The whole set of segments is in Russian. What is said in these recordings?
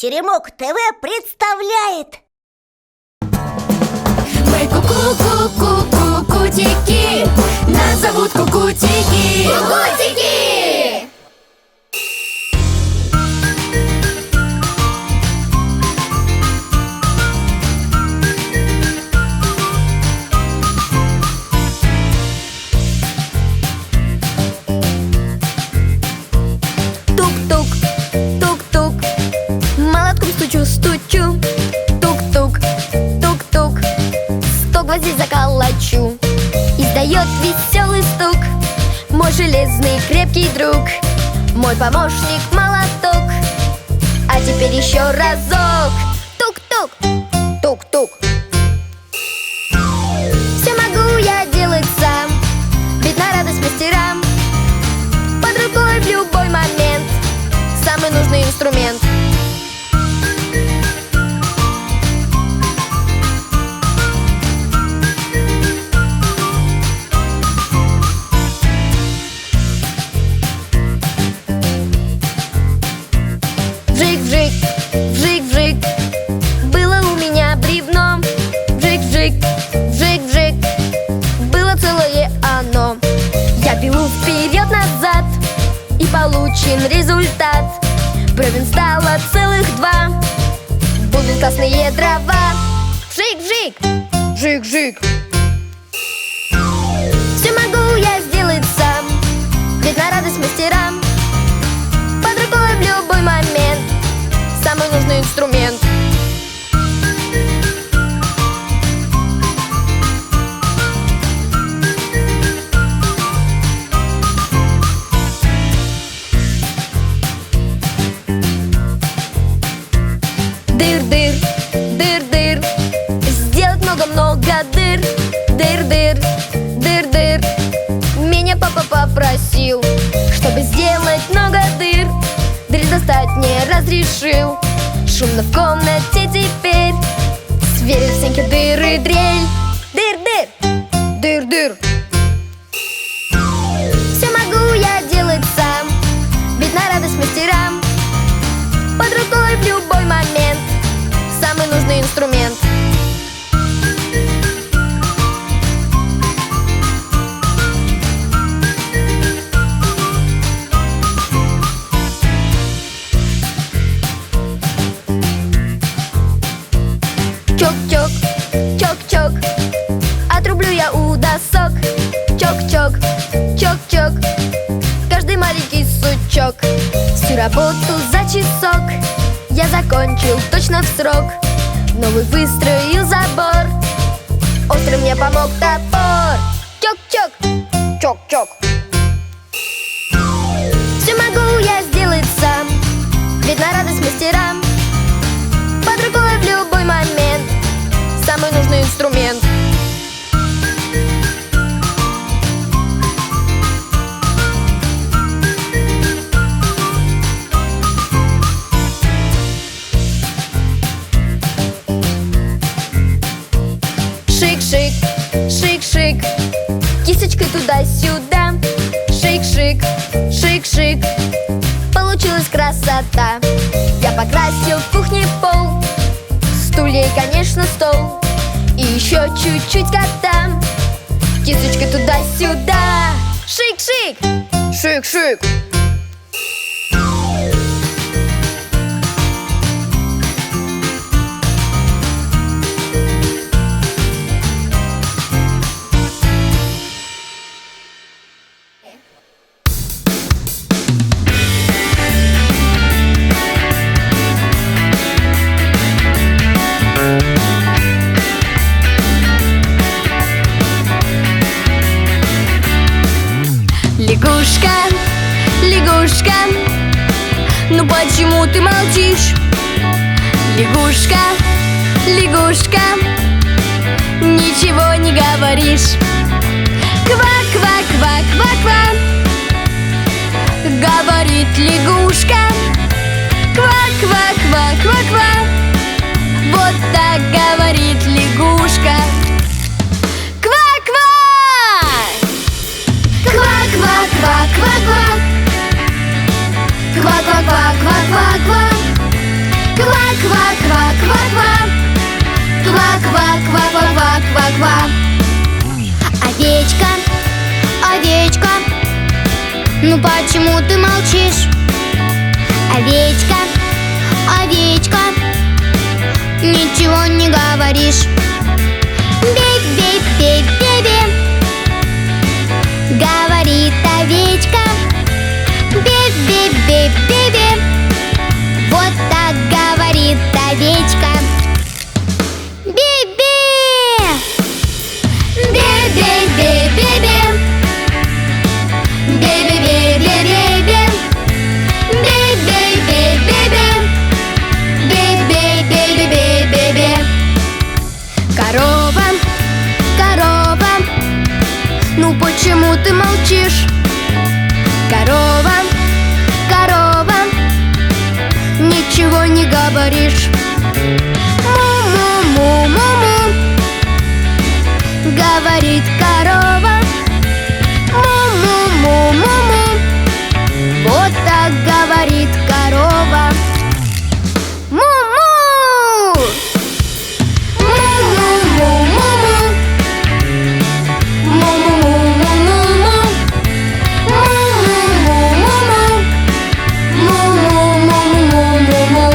Теремок ТВ представляет. Мы ку-ку-ку-ку-ку-кутики, нас зовут Кукутики. Кукутики! Тук-тук, тук-тук, молотком стучу-стучу. Тук-тук, тук-тук, 100 гвоздей заколочу. Издает веселый стук мой железный крепкий друг, мой помощник молоток. А теперь еще разок. Тук-тук, тук-тук. Все могу я делать сам, ведь на радость мастерам под рукой в любой момент самый нужный инструмент. Вжик-вжик, вжик-вжик, было у меня бревно. Вжик-вжик, вжик-вжик, было целое оно. Я пилу вперед-назад, и получен результат. Бревен стало целых 2, будут классные дрова. Вжик-вжик, вжик-вжик. Все могу я сделать сам, ведь на радость мастерам под рукой в любой момент самый нужный инструмент. Дыр-дыр, дыр-дыр, сделать много-много дыр. Дыр-дыр, дыр-дыр, меня папа попросил, чтобы сделать много дыр. Дрель достать не разрешил. Шумно в комнате теперь, сверив стенки дыры дрель. Дыр-дыр, дыр-дыр. Все могу я делать сам, ведь на радость мастерам под рукой в любой момент самый нужный инструмент. Чок-чок, чок-чок, отрублю я у досок. Чок-чок, чок-чок, каждый маленький сучок. Всю работу за часок я закончил точно в срок. Новый выстроил забор, острый мне помог топор. Чок-чок, чок-чок. Все могу я сделать сам, ведь на радость мастерам под рукой в любой момент самый нужный инструмент. Шик-шик, шик-шик, кисточкой туда-сюда. Шик-шик, шик-шик, получилась красота. Я покрасил в кухне пол, стулья и, конечно, стол, и еще чуть-чуть кота. Кисточкой туда-сюда. Шик-шик, шик-шик. Лягушка, лягушка, ну почему ты молчишь? Лягушка, лягушка, ничего не говоришь. Ква-ква-ква-ква-ква, говорит лягушка. Ква-ква-ква-ква-ква, вот так говорит лягушка. Ква-ква! Ква-ква-ква-ква-ква, ква-ква-ква-ква-ква, ква. Ну почему ты молчишь? Овечка, овечка, ничего не говоришь. Бе-бе-бе-бе-бе, говорит овечка. Бе-бе-бе-бе-бе, вот так говорит овечка. Бе-бе, бе-бе-бе-бе-бе, бе-бе-бе-бе-бе, бе-бе-бе-бе-бе, бе-бе-бе-бе-бе. Корова, корова, ну почему ты молчишь? Корова, корова, ничего не говоришь. Му-му-му-му-му, говорит корова. Му-му-му-му-му, вот так говорит корова. Му-му! Му-му-му-му-му, му-му-му-му-му, му-му-му-му-му.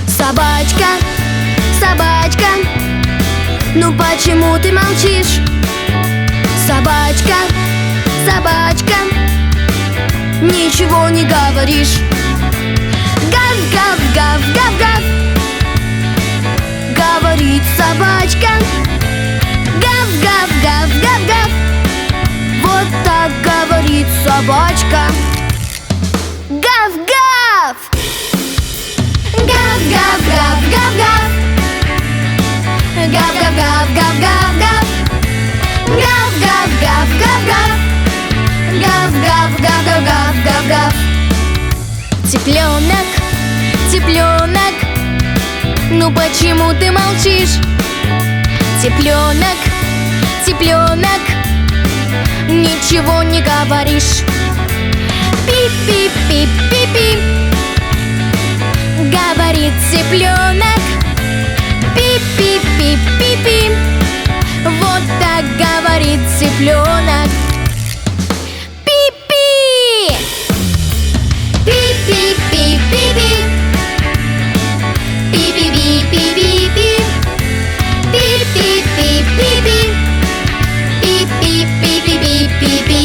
Собачка, собачка, ну почему ты молчишь? Собачка, собачка, ничего не говоришь. Гав-гав-гав-гав-гав, говорит собачка. Гав-гав-гав-гав-гав, вот так говорит собачка. Гав-гав! Гав-гав-гав-гав-гав, гав-гав-гав-гав-гав-гав, гав-гав-гав-гав-гав, гав-гав-гав-гав-гав-гав. Цыпленок, цыпленок, ну почему ты молчишь? Цыпленок, цыпленок, ничего не говоришь. Пип-пип-пип-пип-пип, говорит цыпленок. Пип-пип-пип-пип-пип, вот так говорит цыпленок. Пи-пи! Пи-пи-пи-пи-пи, пи-пи-пи-пи-пи-пи, пи-пи-пи-пи-пи, пи-пи-пи-пи-пи-пи.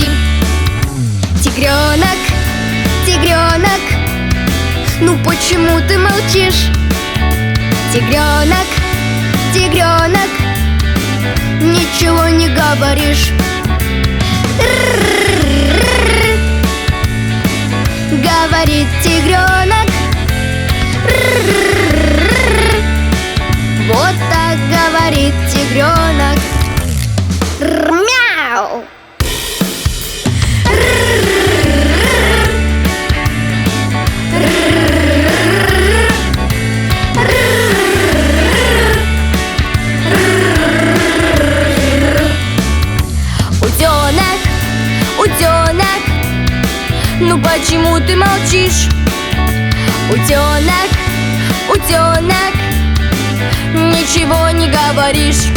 Тигренок, тигренок, ну почему ты молчишь? Тигренок, тигренок, ничего не говоришь. Р-р-р-р-р, говорит тигренок. Р-р-р-р-р, вот так говорит тигренок. Мяу! Утенок, утенок, ну почему ты молчишь? Утенок, утенок, ничего не говоришь.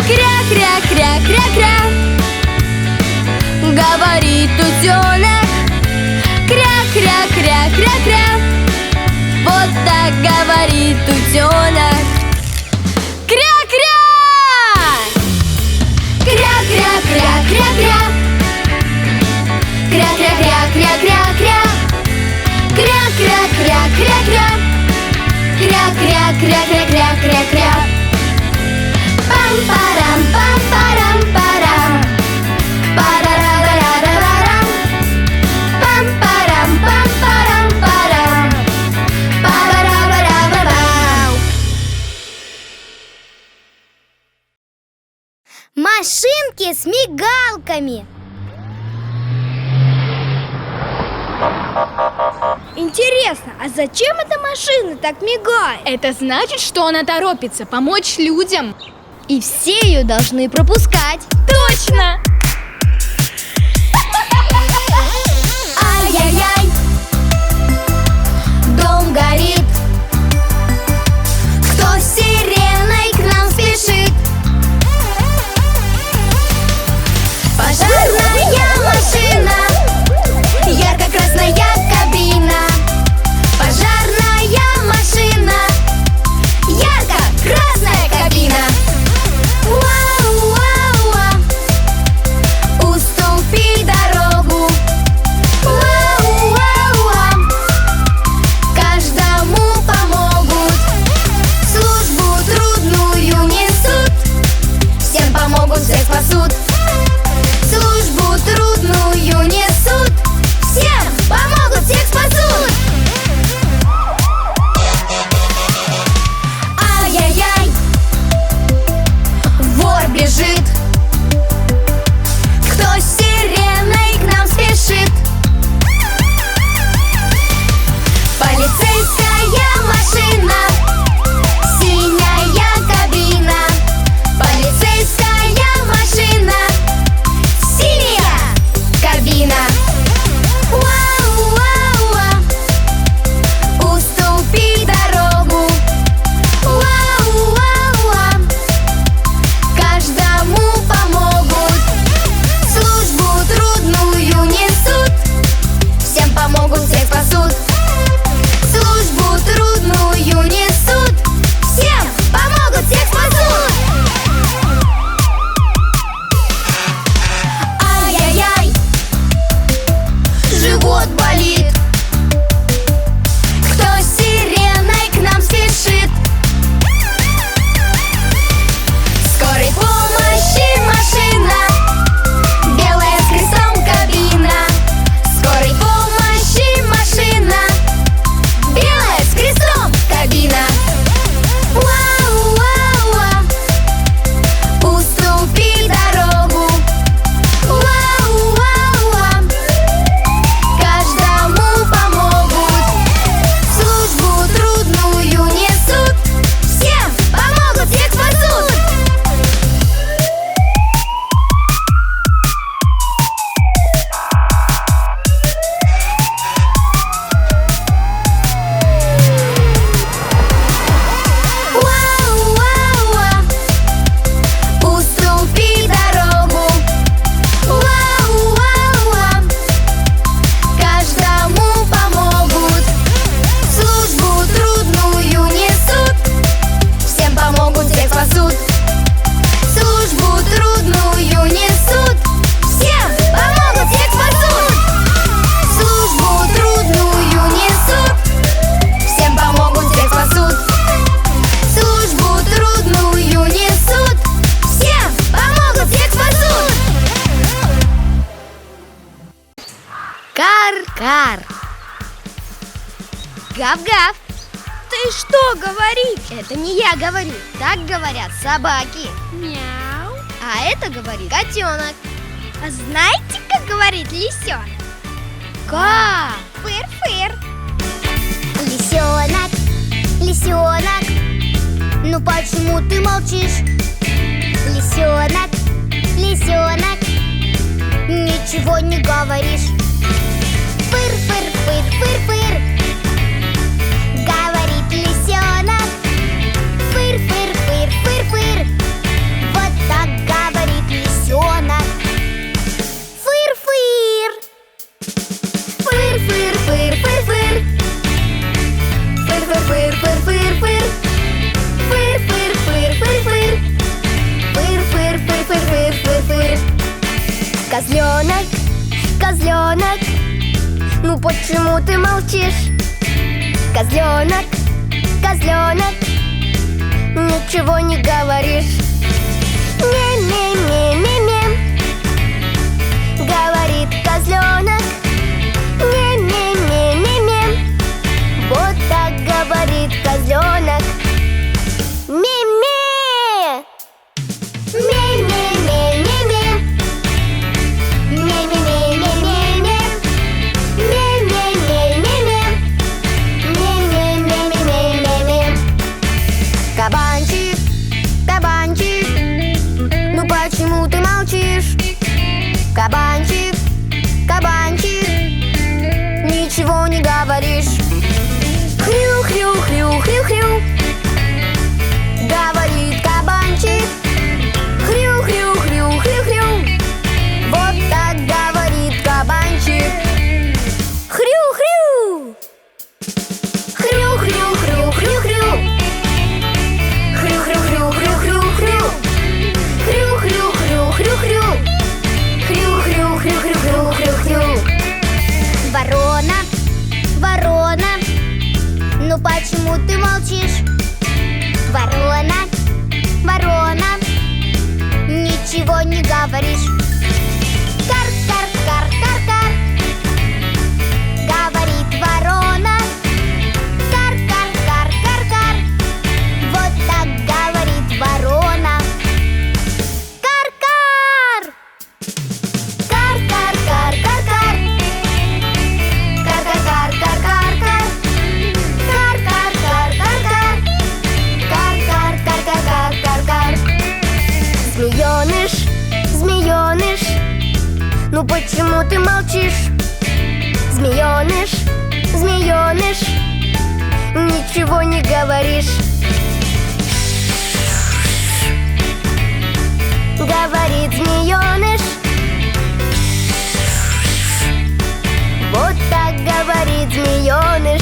Кря-кря-кря-кря-кря, говорит утенок. Кря-кря-кря-кря-кря, вот так говорит утенок. Кря-кря! Кря-кря-кря-кря-кря, кря-кря-кря-кря-кря-кря, кря-кря-кря-кря-кря, кря-кря-кря-кря-кря-кря. Пам-парам-пам-парам-парам, пара-ра-ра-ра-ра-рам, пам-парам-пам-парам-парам, пара-ра-ра-ра-рам. Машинки с мигалками. Интересно, а зачем эта машина так мигает? Это значит, что она торопится помочь людям. И все ее должны пропускать. Точно! Ай-яй-яй, дом горит. Кто с сиреной к нам спешит? Пожарная машина Кар-кар. Гав-гав. Ты что говоришь? Это не я говорю, так говорят собаки. Мяу. А это говорит котенок. А знаете, как говорит лисенок? Ка. Фыр-фыр. Лисенок, лисенок, ну почему ты молчишь? Лисенок, лисенок, ничего не говоришь. Фыр-фыр-фыр-фыр-фыр, говорит лисенок. Фыр-фыр-фыр-фыр-фыр, вот так говорит лисенок. Фыр-фыр. Фыр-фыр-фыр-фыр-фыр. Фыр-фыр-фыр-фыр-фыр-фыр. Фыр-фыр-фыр-фыр-фыр. Фыр-фыр-фыр-фыр-фыр-фыр. Козленок, козленок, ну почему ты молчишь? Козленок, козленок, ничего не говоришь. Ме-ме-ме-ме-ме, говорит козленок. Ме-ме-ме-ме-ме, вот так говорит козленок. Ме-ме. Ме-ме-ме-ме-ме. Ме-ме-ме-ме-ме-ме. Ме-ме-ме-ме-ме. Ме-ме-ме-ме-ме-ме. Кабанчик, кабанчик, ну почему ты молчишь? Кабанчик, кабанчик, ничего не говоришь. Хрю-хрю-хрю-хрю-хрю, говорит кабанчик. Хрю-хрю-хрю-хрю-хрю, вот так говорит кабанчик. Хрю-хрю. Хрю-хрю-хрю-хрю-хрю. Хрю-хрю-хрю-хрю-хрю-хрю. Хрю-хрю-хрю-хрю-хрю. Хрю-хрю-хрю-хрю-хрю-хрю. Ворона, ворона, ну почему ты молчишь? Ворона, ворона, ничего не говоришь. Кар-кар-кар-кар-кар, говорит ворона. Кар-кар-кар-кар-кар, вот так говорит ворона. Кар-кар. Кар-кар-кар-кар-кар. Кар-кар-кар-кар-кар. Кар-кар-кар-кар-кар. Кар-кар-кар-кар-кар-кар. Змееныш, змееныш, ну почему ты молчишь? Змееныш, змееныш, ничего не говоришь. Говорит змееныш. Вот так говорит змееныш.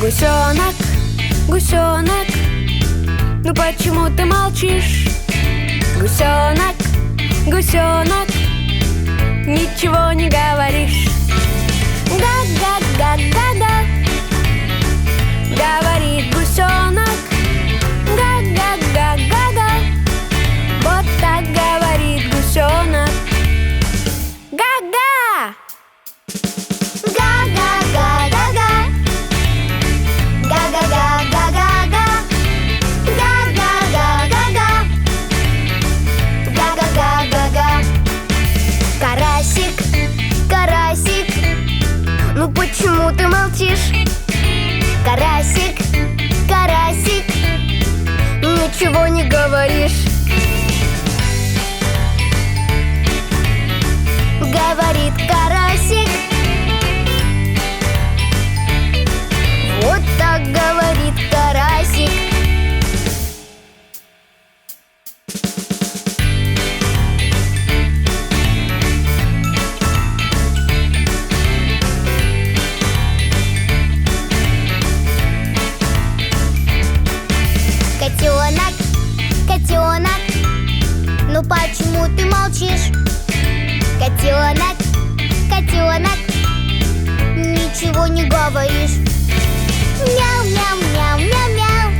Гусенок, гусенок, ну почему ты молчишь? Гусенок, гусенок, ничего не говоришь. Га-га-га-га-га, говорит гусенок. Га-га-га-га-га, вот так говорит гусенок. Га-га! Га-га-га-га-га. Га-га-га-га-га-га. Га-га-га-га-га. Га-га-га-га-га. Карасик, карасик, ну почему ты молчишь? Карасик, карасик, ничего не говоришь. Говорит карасик. Вот так говорит карасик. Котенок, котенок, ну почему ты молчишь? Котенок, котенок, не говоришь. Мяу-мяу-мяу-мяу-мяу,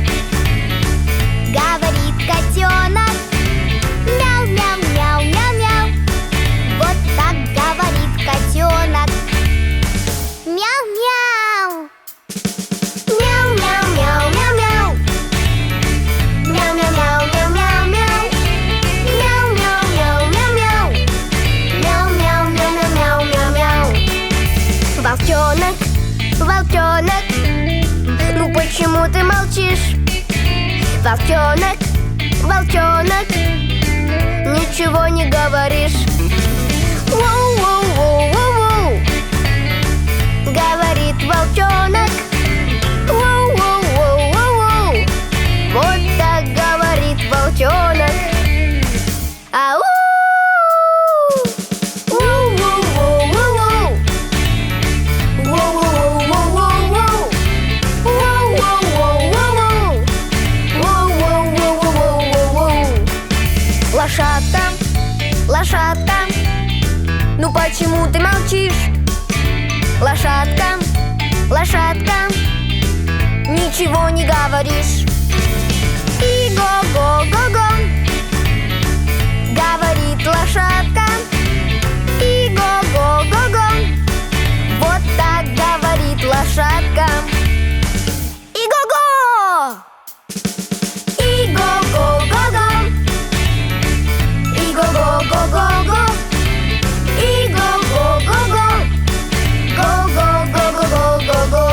говорит котенок. Мяу-мяу-мяу-мяу-мяу, вот так говорит котенок. Мяу-мяу. Мяу-мяу-мяу-мяу-мяу. Мяу-мяу-мяу-мяу-мяу-мяу. Мяу-мяу-мяу-мяу-мяу. Мяу-мяу-мяу-мяу-мяу-мяу. Волчонок, волчонок, ну почему ты молчишь? Волчонок, волчонок, ничего не говоришь. Воу-воу-воу-воу-воу, говорит волчонок. Воу-воу-воу-воу-воу, вот так говорит волчонок. Ау! Воу-воу-воу-воу-воу. Воу-воу-воу-воу-воу. Воу-воу-воу-воу-воу. Воу-воу-воу-воу-воу-воу. Лошадка, лошадка, ну почему ты молчишь? Лошадка, лошадка, ничего не говоришь. И-го-го-го-го, говорит лошадка. И-го-го-го-го, вот так говорит лошадка. И-го-го! И-го-го-го-го. И-го-го-го-го-го. И-го-го-го-го. Го-го-го-го-го-го-го.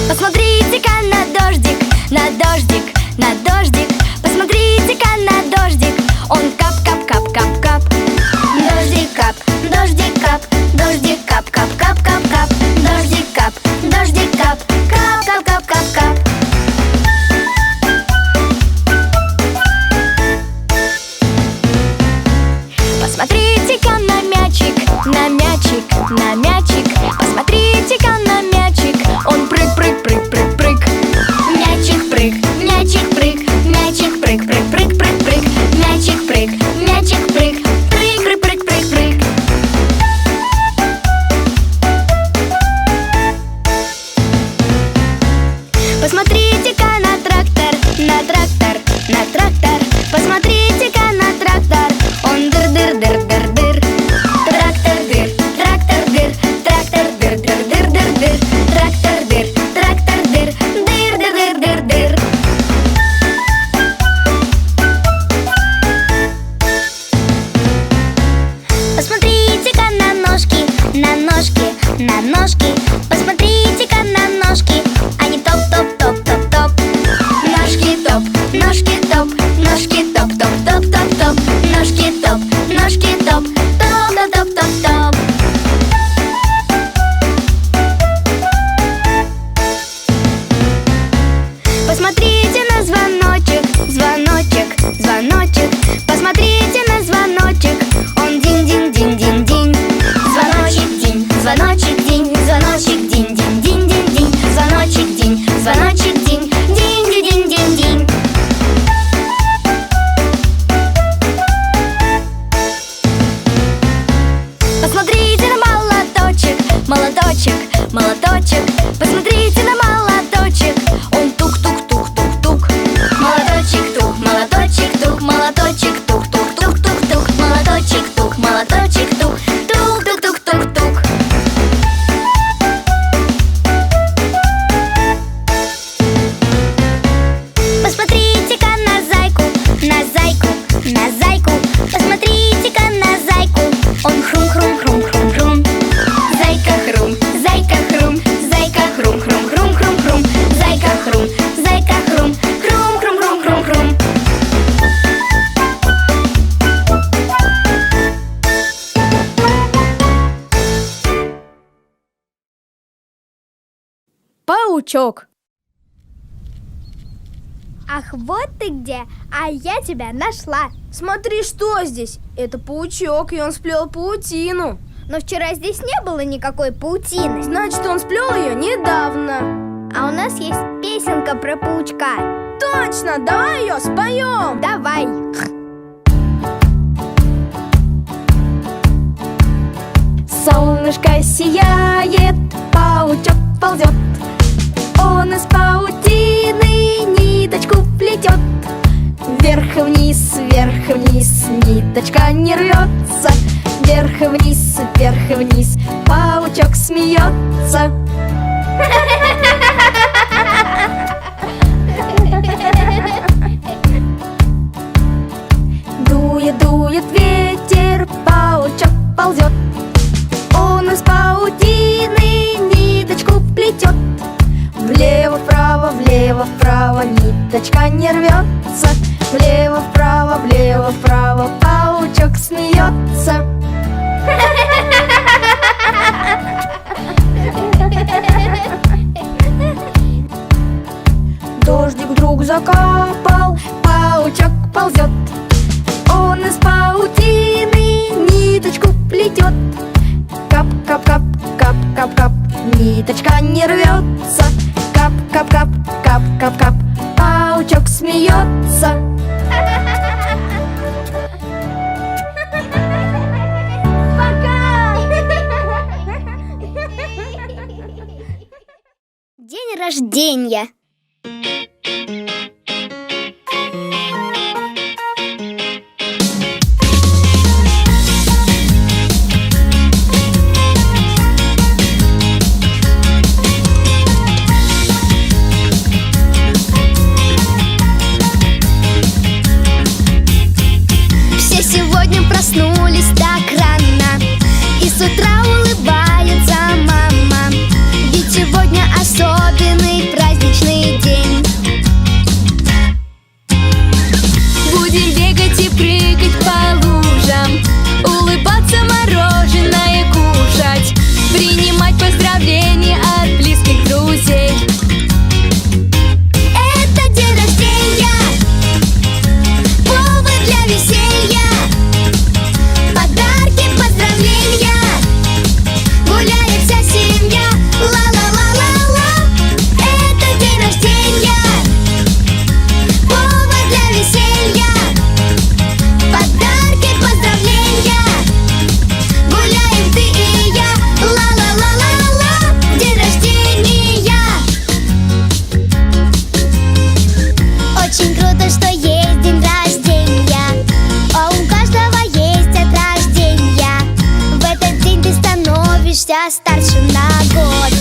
Посмотрите-ка на дождик, на дождик, на дождик. Посмотрите-ка на дождик, он кап-кап-кап-кап-кап. Дождик кап, дождик кап, дождик кап-кап-кап-кап-кап. Дождик кап, кап-кап-кап-кап. Посмотрите-ка на мячик, на мячик, на мячик. Посмотрите-ка на мячик, он прыг-прыг-прыг-прыг-прыг. Мячик прыг, мячик прыг, мячик прыг-прыг-прыг-прыг-прыг. Мячик прыг, мячик прыг, прыг-прыг-прыг-прыг-прыг. Посмотрите-ка на трактор, на трактор, на трактор. Посмотрите-ка на трактор, он дыр-дыр-дыр-дыр-дыр. Трактор дыр, трактор дыр, трактор дыр-дыр-дыр-дыр-дыр. Трактор дыр, трактор дыр, дыр-дыр-дыр-дыр-дыр. Посмотрите-ка на ножки, на ножки, на ножки. Посмотрите-ка на ножки, они топ-топ-топ-топ-топ. Ножки топ, ножки топ, ножки топ-топ-топ-топ-топ. Ножки топ, ножки топ, топ-топ-топ-топ-топ. Посмотрите на звоночек, звоночек, звоночек. Посмотрите на звоночек, он динь-динь-динь-динь-динь. Звоночек динь, звоночек динь, звоночек динь-динь-динь-динь-динь. Звоночек динь, звоночек динь, динь-динь-динь-динь-динь. Посмотрите на молоточек, молоточек, молоточек. Посмотрите на молоточек, он тук-тук-тук-тук-тук. Молоточек тук, молоточек тук, молоточек тук-тук-тук-тук-тук. Молоточек тук, молоточек тук, тук-тук-тук-тук-тук. Посмотрите-ка на зайку, на зайку, на зайку. Посмотрите-ка на зайку, он хрум-хрум-хрум-хрум-хрум. Зайка хрум, зайка хрум, зайка хрум-хрум-хрум-хрум-хрум. Зайка хрум, зайка хрум, хрум-хрум-хрум-хрум-хрум. Паучок. Ах, вот ты где, а я тебя нашла. Смотри, что здесь. Это паучок, и он сплел паутину. Но вчера здесь не было никакой паутины. Значит, он сплел ее недавно. А у нас есть песенка про паучка. Точно, давай ее споем. Давай. Солнышко сияет, паучок ползет. Он из паутины ниточку плетет. Вверх и вниз, ниточка не рвется. Вверх и вниз, паучок смеется. Дует, дует ветер, паучок ползет. Он из паутины ниточку плетет. Влево, вправо, ниточка не рвется. Влево, вправо, паучок смеется. Дождик вдруг закапал, паучок ползет. Он из паутины ниточку плетет. Кап, кап, кап, кап, кап, кап, ниточка не рвется. Кап, кап, кап, кап, кап, кап, паучок смеется. День рождения. Все сегодня проснулись так рано, и с утра улыбается мама. Ведь сегодня особенный праздничный день. Будем бегать и прыгать по лужам, улыбаться, мороженое кушать, принимать поздравления от близких друзей. Это день рождения, повод для веселья, подарки, поздравления, гуляет вся семья. Ла-ла-ла-ла-ла. Это день рождения, повод для веселья, подарки, поздравления, гуляем ты и я. Ла-ла-ла-ла-ла. День рождения. Очень круто, что есть день рождения, а у каждого есть от рождения. В этот день ты становишься старше на год.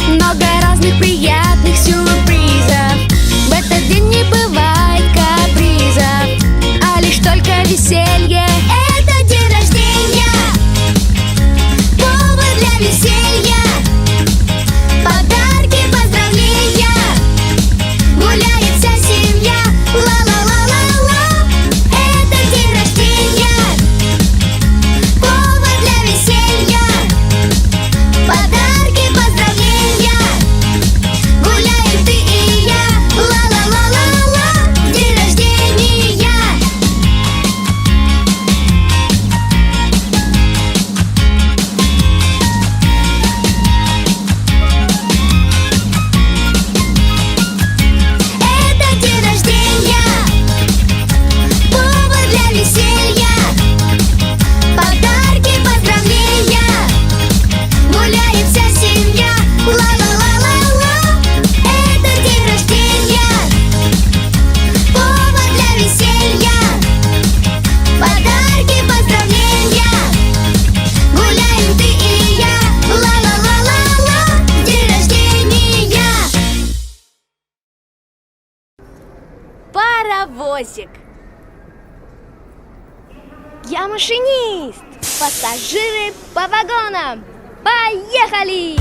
Много разных приятных сюрпризов. В этот день не бывает капризов, а лишь только веселье. Это день рождения, повод для веселья, подарки, поздравления, гуляет вся семья. Ла-ла-ла-ла-ла. Это день рождения, повод для веселья, подарки, поздравления, гуляем ты и я. Ла-ла-ла-ла-ла. День рождения. Это день рождения, повод для веселья, подарки, поздравления, гуляет вся семья. Ла-ла-ла-ла-ла. Это день рождения, повод для веселья, подарки, поздравления, гуляем ты и я. Ла-ла-ла-ла-ла. День рождения. Паровозик. Я машинист. Пассажиры по вагонам. Поехали!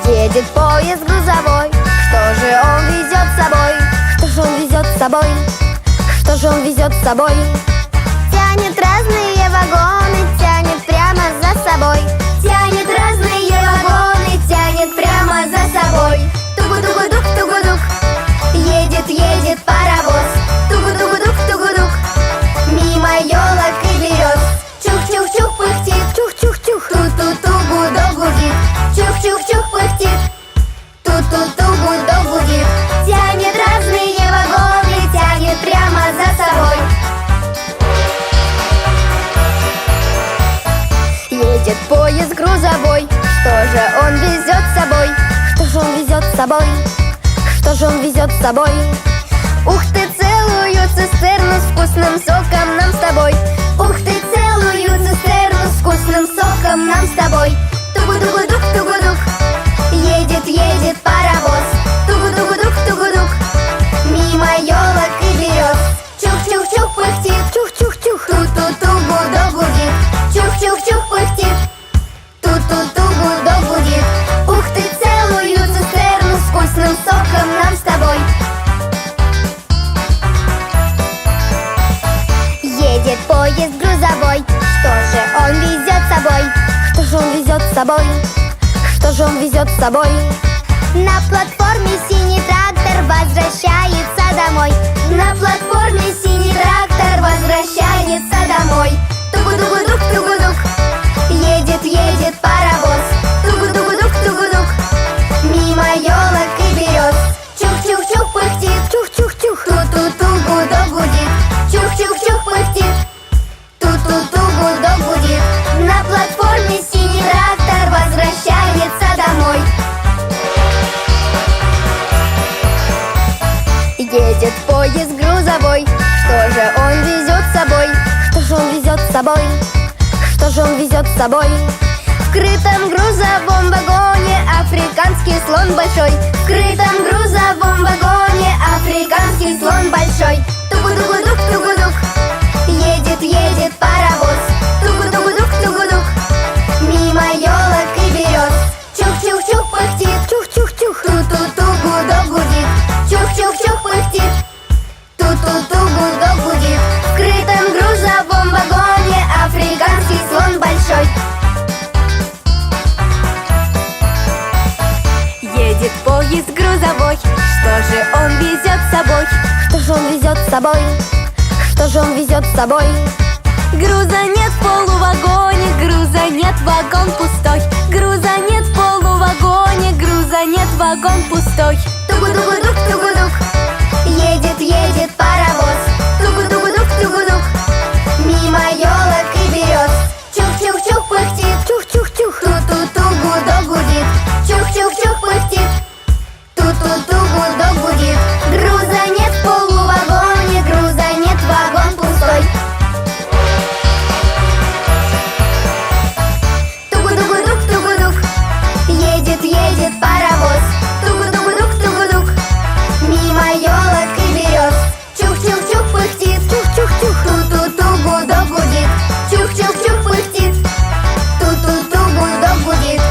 Едет поезд грузовой. Что же он везет с собой? Что же он везет с собой? Что же он везет с собой? Тянет вагоны, тянет прямо за собой. Тянет разные вагоны, тянет прямо за собой. Тугу-тугу-дук, тугу-дук, едет, едет паровоз. Тугу-тугу-дук, тугу-дук, мимо елок и берез. Чух-чух-чух пыхтит, чух-чух-чух, ту-ту-ту гудок гудит. Чух-чух-чух пыхтит, ту-ту-ту гудок гудит. Тянет разные вагоны, тянет прямо за собой. Едет поезд грузовой, что же он везет с собой? Что же он везет с собой? Что же он везет с собой? Ух ты, целую цистерну с вкусным соком нам с тобой. Ух ты, целую цистерну с вкусным соком нам с тобой. Тугу-тугу-дук, тугу-дук, едет, едет паровоз. Тугу-тугу-дук, тугу-дук, мимо елок и берез. Чух-чух-чух пыхтит, Чух-чух-чух, ту-ту-ту гудок гудит. Чух-чух-чух пыхтит, ту-ту-ту гудок гудит. Ух ты, целую цистерну с вкусным соком нам с тобой. едет поезд грузовой, что же он везет с собой? Что же он везет с собой? Что же он везет с собой? На платформе синий трактор возвращается домой. На платформе синий трактор возвращается домой. Тугу-тугу-дук, тугу-дук, едет, едет паровоз. Тугу-тугу-дук, тугу-дук, мимо елок и берез. Чух-чух-чух пыхтит, Чух-чух-чух, ту-ту-ту гудок гудит. Чух-чух-чух пыхтит, ту-ту-ту гудок гудит. На платформе синий трактор возвращается домой. едет поезд грузовой, что же он везет с собой? Что же он везет с собой? Что же он везет с собой? В крытом грузовом вагоне африканский слон большой. В крытом грузовом вагоне африканский слон большой. Тугу-тугу-дук, тугу-дук, едет, едет паровоз. Тугу-тугу-дук, тугу-дук, мимо елок и берез. Чух-чух-чух пыхтит, Чух-чух-чух, ту-ту-ту гудок гудит. Чух-чух-чух пыхтит, ту-ту-ту гудок гудит. В крытом грузовом вагоне африканский слон большой. Едет поезд грузовой, что же он везет с собой? что же он везет с собой? Что же он везет с собой? Груза нет в полувагоне, груза нет, вагон пустой. Груза нет в полувагоне, груза нет, вагон пустой. Тугу-тугу-дук, тугу-дук, едет, едет паровоз. Тугу-тугу-дук, тугу-дук, мимо елок и берез. Чух-чух-чух пыхтит, Чух-чух-чух, ту-ту-ту гудок гудит. Чух-чух-чух пыхтит, ту-ту-ту гудок гудит. Груза нет в полувагоне, груза нет, вагон пустой. Тугу-тугу-дук, тугу-дук, едет, едет паровоз. Тугу-тугу-дук, тугу-дук, мимо елок и берез. Чух-чух-чух пыхтит, чух-чух-чух, ту-ту-ту гудок гудит. Чух-чух-чух пыхтит, ту-ту-ту гудок гудит.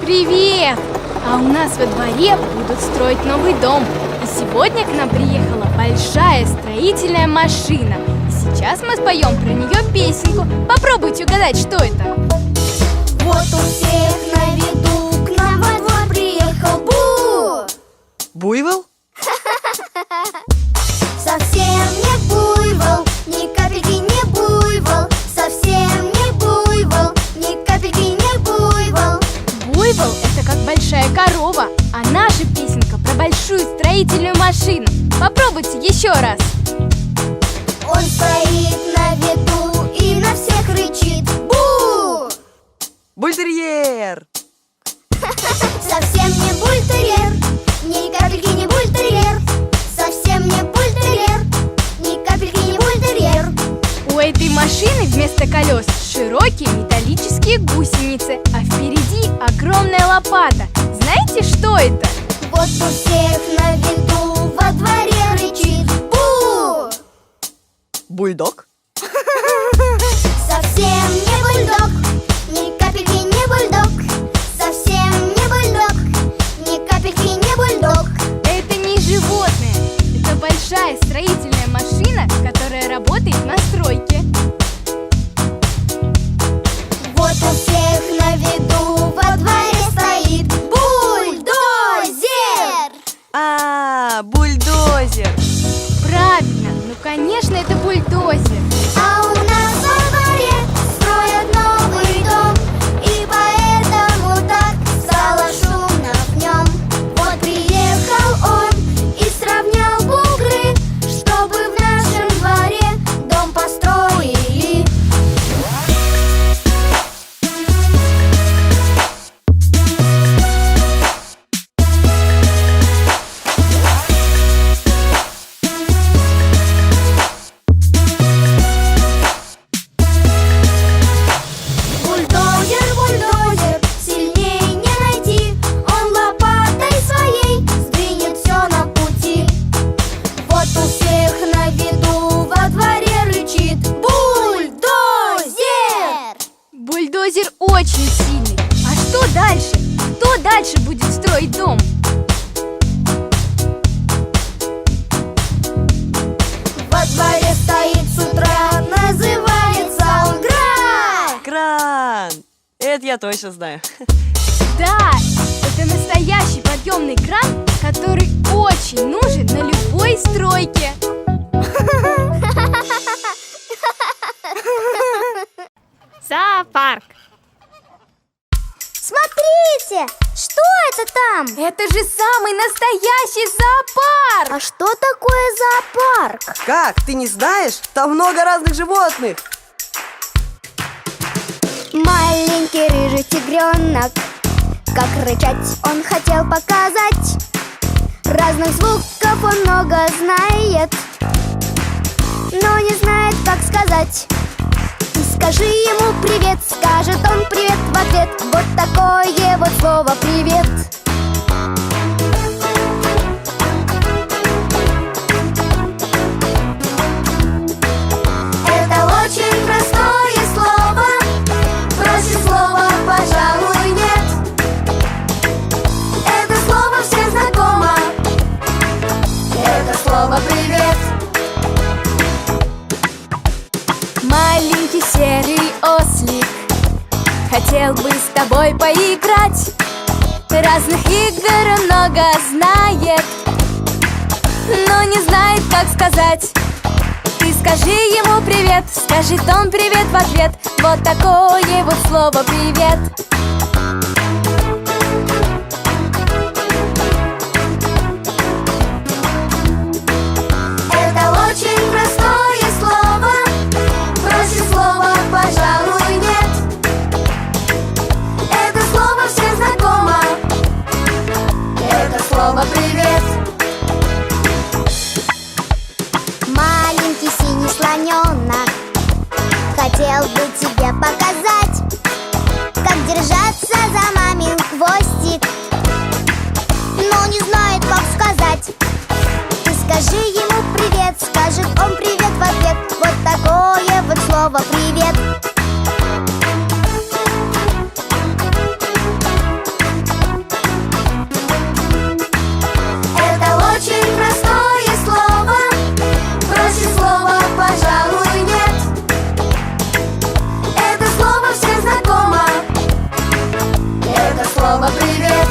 Привет! А у нас во дворе будут строить новый дом. И сегодня к нам приехала большая строительная машина. И сейчас мы споем про нее песенку. Попробуйте угадать, что это. Вот у всех на виду к нам во двор приехал Бу. Буйвол? Совсем не буйвол, ни капельки не буйвол. Совсем не буйвол, ни капельки не буйвол. Буйвол – это как большая корова, а наша песенка про большую строительную машину. Попробуйте еще раз. Он стоит на виду и на всех рычит Бу. Бультерьер! Совсем не бультерьер, ни капельки не бультерьер. Совсем не бультерьер, ни капельки не бультерьер. У этой машины вместо колес широкие металлические гусеницы, а впереди огромная лопата. Знаете, что это? Вот у всех на виду во дворе рычит Бу. Бульдог? Совсем не бульдог, ни капельки не бульдог. Совсем не бульдог, ни капельки не бульдог. Это не животное, это большая строительная машина, которая работает на стройке. Вот у всех на виду во дворе стоит бульдозер. Бульдозер. Правильно, ну конечно это бульдозер. А у нас во дворе строят новый дом, и поэтому так стало шумно в нем. Вот приехал он и сравнял бугры, чтобы в нашем дворе дом построили. Бульдозер, бульдозер, сильней не найти. Он лопатой своей сдвинет все на пути. Вот у всех на виду во дворе рычит бульдозер. Бульдозер очень сильный. А что дальше? Кто дальше будет строить дом? Во дворе стоит с утра, называется он кран. Кран. Это я точно знаю. Да, это настоящий подъемный кран, который очень нужен на любой стройке. Зоопарк. Смотрите, что это там? Это же самый настоящий зоопарк! А что такое зоопарк? Как, ты не знаешь? Там много разных животных. Маленький рыжий тигренок, как рычать он хотел показать. Разных звуков он много знает, но не знает, как сказать. Ты скажи ему привет, скажет он привет в ответ. Вот такое вот слово привет. Это очень простое слово, проще слова, пожалуй, нет. Это слово всем знакомо, это слово привет. Маленький серый ослик хотел бы с тобой поиграть. Разных игр он много знает, но не знает, как сказать. Ты скажи ему привет, скажет он привет в ответ. Вот такое вот слово привет. Это очень простое слово, проще слова, пожалуй, нет. Это слово всем знакомо, это слово привет. Маленький синий слоненок хотел бы тебе показать, как держаться за мамин хвостик, но не знает, как сказать. Ты скажи ему привет, скажет он привет в ответ. Вот такое вот слово привет. Это очень простое слово, проще слова, пожалуй, нет. Это слово всем знакомо, это слово привет.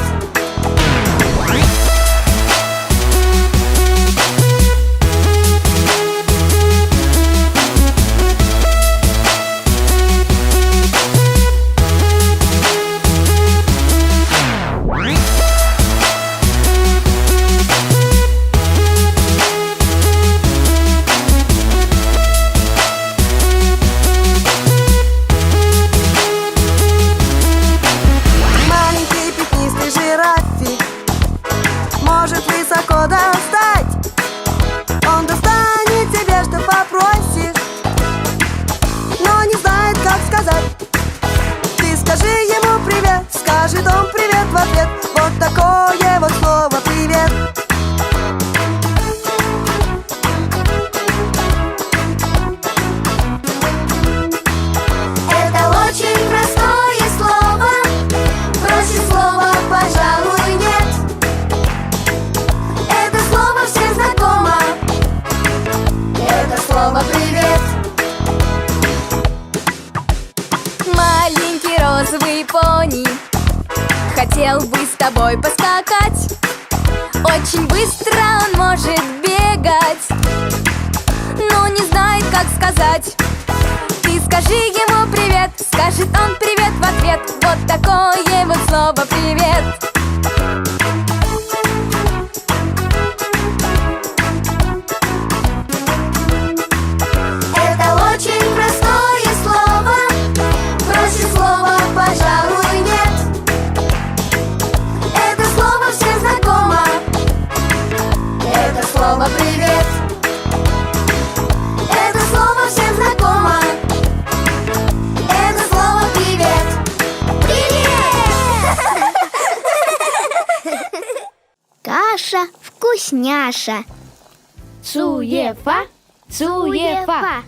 Маленький пятнистый жирафик может высоко достать. Он достанет тебе, что попросишь, но не знает, как сказать. Ты скажи ему привет, скажет он привет в ответ. Вот такое вот слово привет. Это очень простое слово, проще слова, пожалуй, нет. Это слово всем знакомо, розовый пони хотел бы с тобой поскакать. Очень быстро он может бегать, но не знает, как сказать. Ты скажи ему привет, скажет он привет в ответ. Вот такое вот слово привет. Это очень простое слово, проще слова, пожалуй, нет. Это слово всем знакомо, это слово привет. Это слово всем знакомо, это слово привет. Привет! Каша вкусняша. Цуефа, цуефа.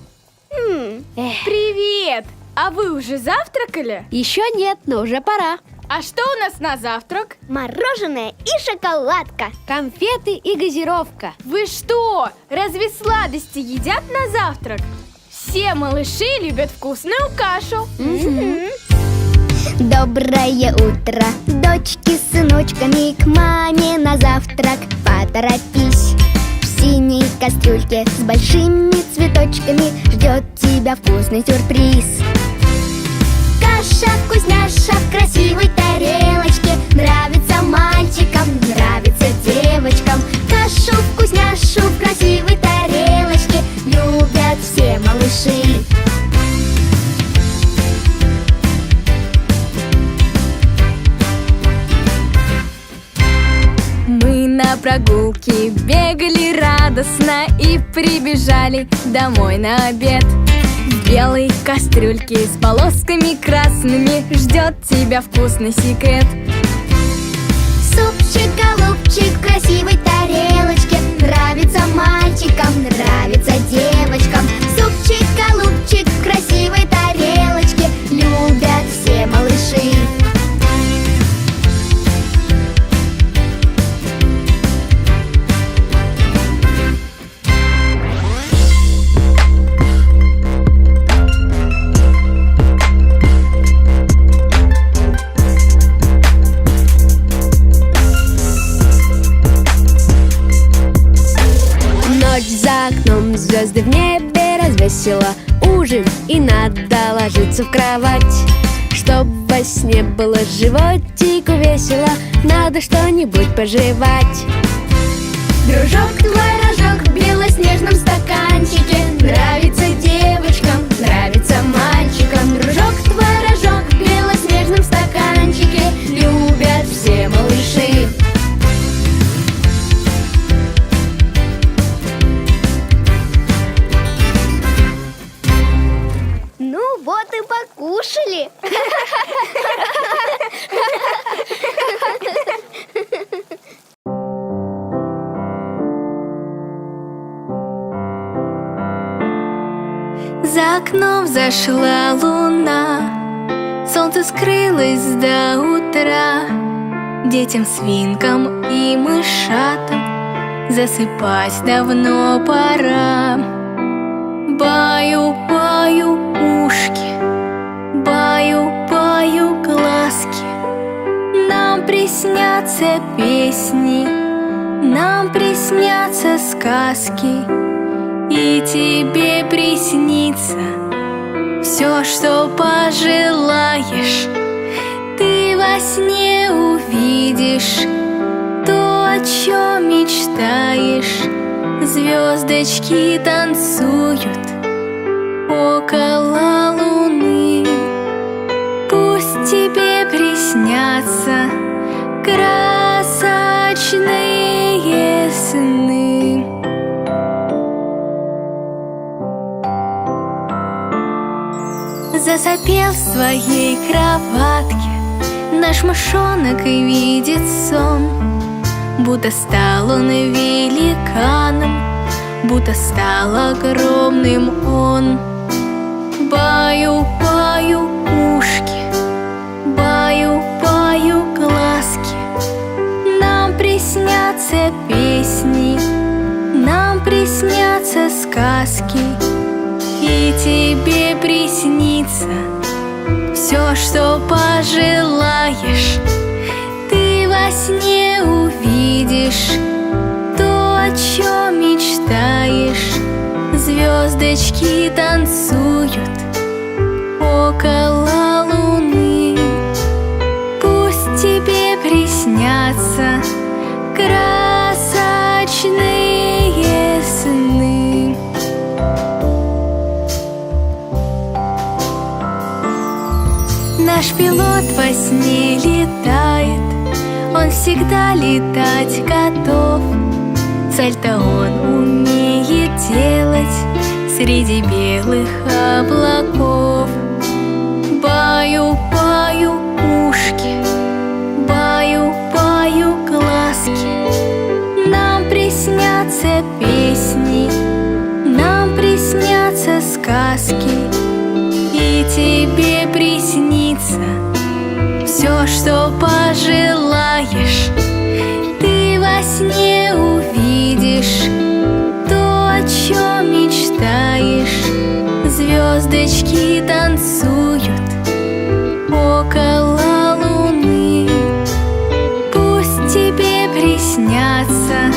Привет! А вы уже завтракали? Еще нет, но уже пора. А что у нас на завтрак? Мороженое и шоколадка. Конфеты и газировка. Вы что? Разве сладости едят на завтрак? Все малыши любят вкусную кашу. Доброе утро, дочки с сыночками, к маме на завтрак поторопись. В синей кастрюльке с большими цветочками ждет тебя вкусный сюрприз. Каша вкусняша в красивой тарелочке, нравится мальчикам, нравится девочкам. Кашу вкусняшу в красивой тарелочке любят все малыши. Мы на прогулке бегали радостно и прибежали домой на обед. В белой кастрюльке с полосками красными ждет тебя вкусный секрет. Супчик, голубчик в красивой тарелочке, нравится мальчикам, нравится девочкам. Супчик, голубчик в красивой тарелочке любят все малыши. Ночь за окном, звезды в небе развесила ужин, и надо ложиться в кровать. Чтоб во сне было животику весело, надо что-нибудь пожевать. Дружок твой рожок в белоснежном стаканчике, нравится девочкам, нравится мальчикам. Дружок твой рожок в белоснежном стаканчике любят все малыши. Ну вот и покушали. За окном взошла луна, солнце скрылось до утра. Детям, свинкам и мышатам засыпать давно пора. Баю-баю ушки, баю-баю глазки. Нам приснятся песни, нам приснятся сказки. И тебе приснится все, что пожелаешь. Ты во сне увидишь то, о чем мечтаешь. Звездочки танцуют около луны. Пусть тебе приснятся красочные сны. Засопел в своей кроватке наш мышонок и видит сон, будто стал он великаном, будто стал огромным он. Баю-баю ушки, баю-баю глазки. Нам приснятся песни, нам приснятся сказки. И тебе приснится все, все, что пожелаешь, ты во сне увидишь. То, о чем мечтаешь, звездочки танцуют около луны. Пусть тебе приснятся красочные сны. Наш пилот во сне летает, он всегда летать готов. Сальто он умеет делать среди белых облаков. Баю-баю ушки, баю-баю глазки. Нам приснятся песни, нам приснятся сказки. И тебе приснится все, что пожелаешь. Ты во сне увидишь то, о чем мечтаешь. Звездочки танцуют около луны. Пусть тебе приснятся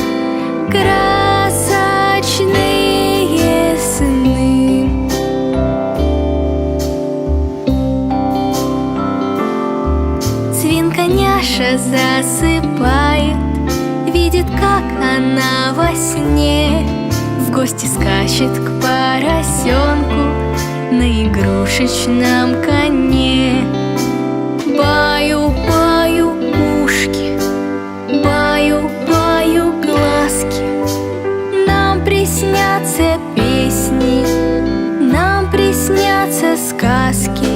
красочные сны. Свинка Няша засыпает, видит, как она во сне в гости скачет к поросенку на игрушечном коне. Баю-баю ушки, баю-баю глазки. Нам приснятся песни, нам приснятся сказки.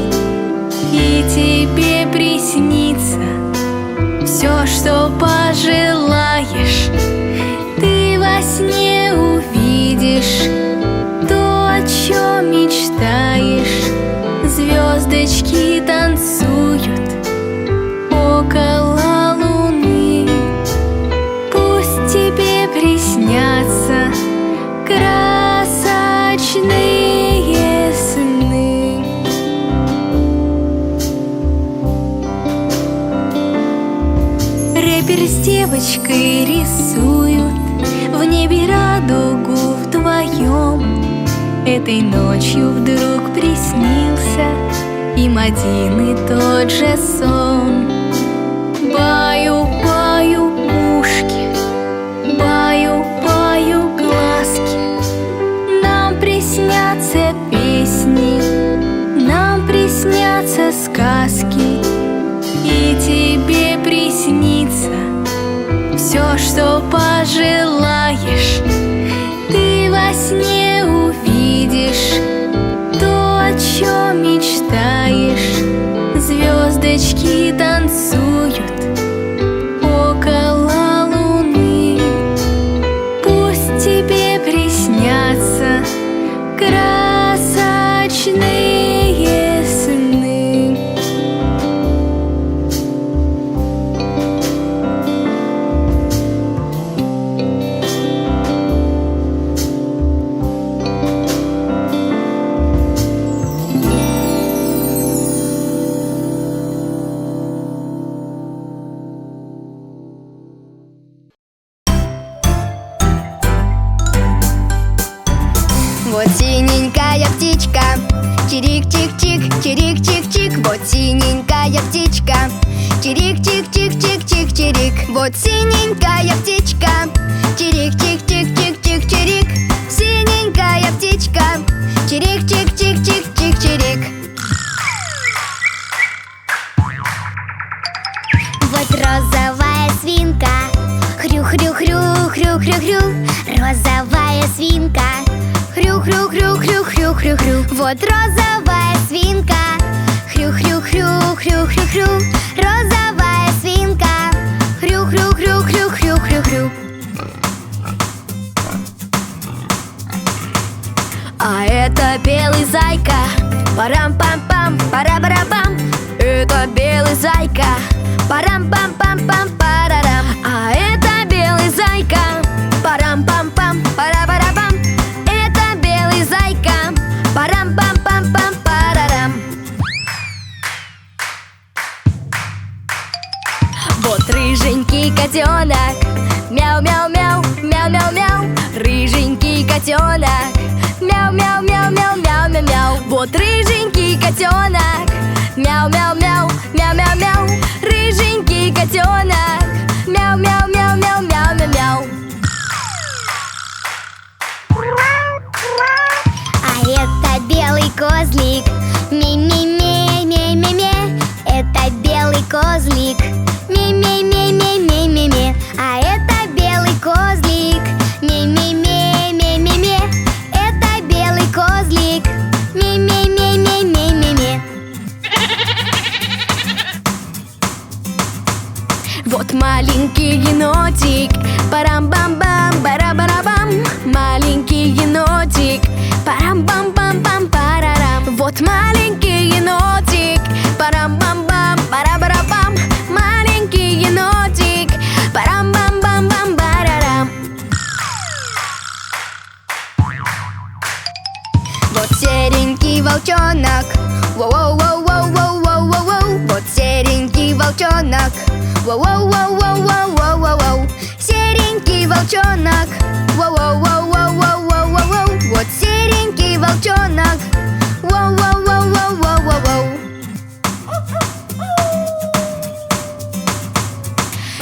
И тебе приснится все, что пожелаешь. Ты во сне увидишь то, о чем мечтаешь. Звездочки танцуют около луны. Пусть тебе приснятся красочные сны. Рэпер с девочкой рисуют в небе радугу вдвоем. Этой ночью вдруг приснился им один и тот же сон. Баю-баю ушки, баю-баю глазки. Нам приснятся песни, нам приснятся сказки. И тебе приснится все, что пожелаешь. Ты во сне увидишь то, о чем мечтаешь. Звездочки танцуют около луны. Пусть тебе приснятся красочные сны. Вот синенькая птичка, чирик-чик-чик, чирик-чик-чик. Вот синенькая птичка, чирик-чик-чик-чик-чик-чирик. Вот синенькая птичка, чирик-чик-чик-чик-чик-чирик. Синенькая птичка, чирик-чик-чик-чик-чик-чирик. Вот розовая свинка, хрю-хрю-хрю-хрю-хрю-хрю. Розовая свинка, хрю-хрю-хрю-хрю-хрю-хрю-хрю. Вот розовая свинка, хрю-хрю-хрю-хрю-хрю-хрю. Розовая свинка, хрю-хрю-хрю-хрю-хрю-хрю-хрю. А это белый зайка, парам-пам-пам, пара-барабам. Это белый зайка, парам-пам-пам-пам, парарам. А это белый зайка, парам-пам-пам, пара-барабам. Это белый зайка, парам-пам-пам-пам, парарам. волчонок. Мяу-мяу-мяу-мяу-мяу-мяу-мяу. А это белый козлик. Ми-ми-ми-ми-ми-ми. Это белый козлик. Ми-ми-ми-ми-ми-ми-ми. А это белый козлик. Ми-ми-ми-ми-ми-ми. Это белый козлик. Ми-ми-ми-ми-ми-ми-ми. Вот маленький енотик, парам-бам-бам, бара-бара-бам. Маленький енотик, парам-бам-бам-бам, парарам. Вот маленький енотик, парам-бам-бам, бара-бара-бам. Маленький енотик, парам-бам-бам-бам, барарам. Вот серенький волчонок, воу-воу-воу-воу-воу-воу-воу. Вот серенький волчонок, воу-воу-воу-воу-воу-воу-воу. Серенький волчонок, воу-воу-воу-воу-воу-воу-воу. Вот серенький волчонок, воу-воу-воу-воу-воу-воу.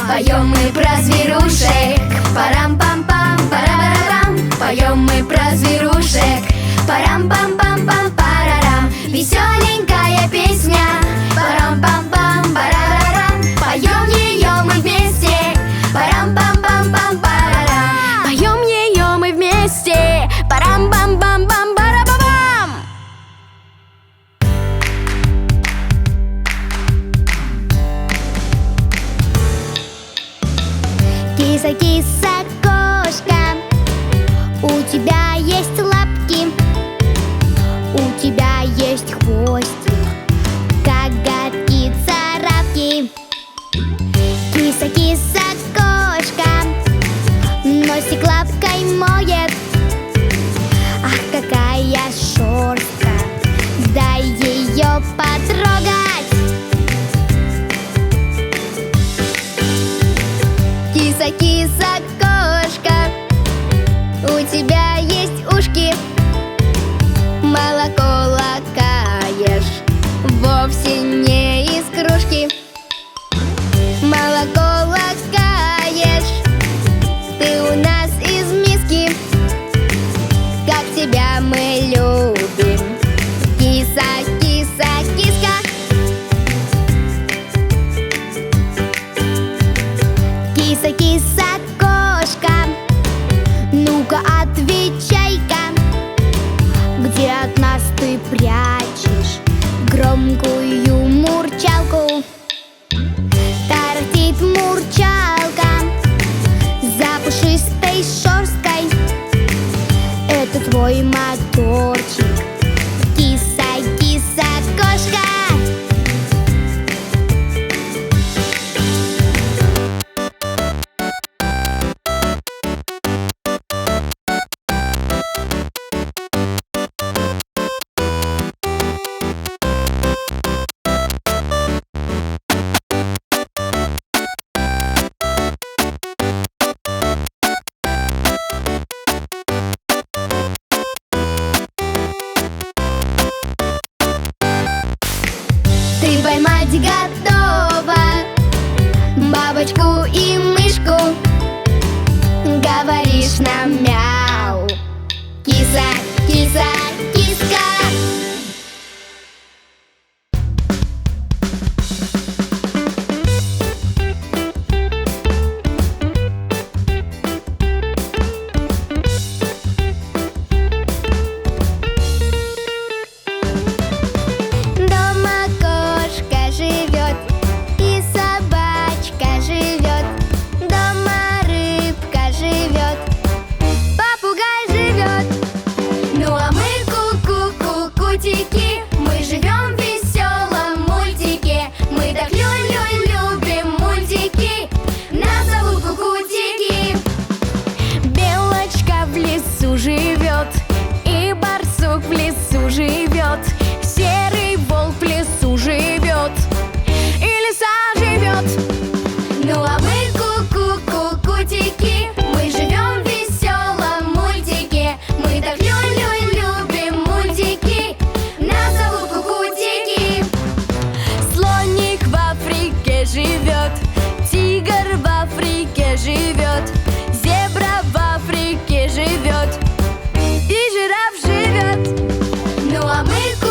Поем мы про зверушек, парам-пам-пам, пара-барабам. Поем мы про зверушек, парам-пам-пам-пам, парарам. Веселенькая песня, парам-пам-пам, парарарам. Поем ее мы вместе, парам-пам-пам-пам, парарам. Поем ее мы вместе, парам-пам-пам-пам, парабабам. Киса-киса, кошка, у тебя есть лапки, у тебя есть хвостик, коготки, царапки. Киса-киса, кошка, носик лапкой моет. Ах, какая шерстка, дай ее потрогать. Киса-киса, кошка, у тебя есть ушки, молоко лакаешь, вовсе не из кружки. Молоко лакаешь, ты у нас из миски, как тебя мы любим, киса, киса, киска. Киса-киса, кошка, ну-ка отвечай-ка, где от нас ты прячешь громкую мурчалку? Тарахтит мурчалка за пушистой шерсткой. Это твой моторчик, киса-киса, кошка. Ты поймать готова бабочку и мышку, говоришь нам мяу, киса, киса, киска. Дома кошка живет, и собачка живет, дома рыбка живет, попугай живет. Ну а мы ку-ку-ку-кутики, мы живем в веселом мультике. Мы так любим мультики, нас зовут кукутики. Белочка в лесу живет, и барсук в лесу живет, серый волк в лесу живет, и лиса живет. Ну а мы ку-ку-ку-кутики, мы живем в веселом мультике. Мы так любим мультики, нас зовут кукутики. Слоник в Африке живет, Мы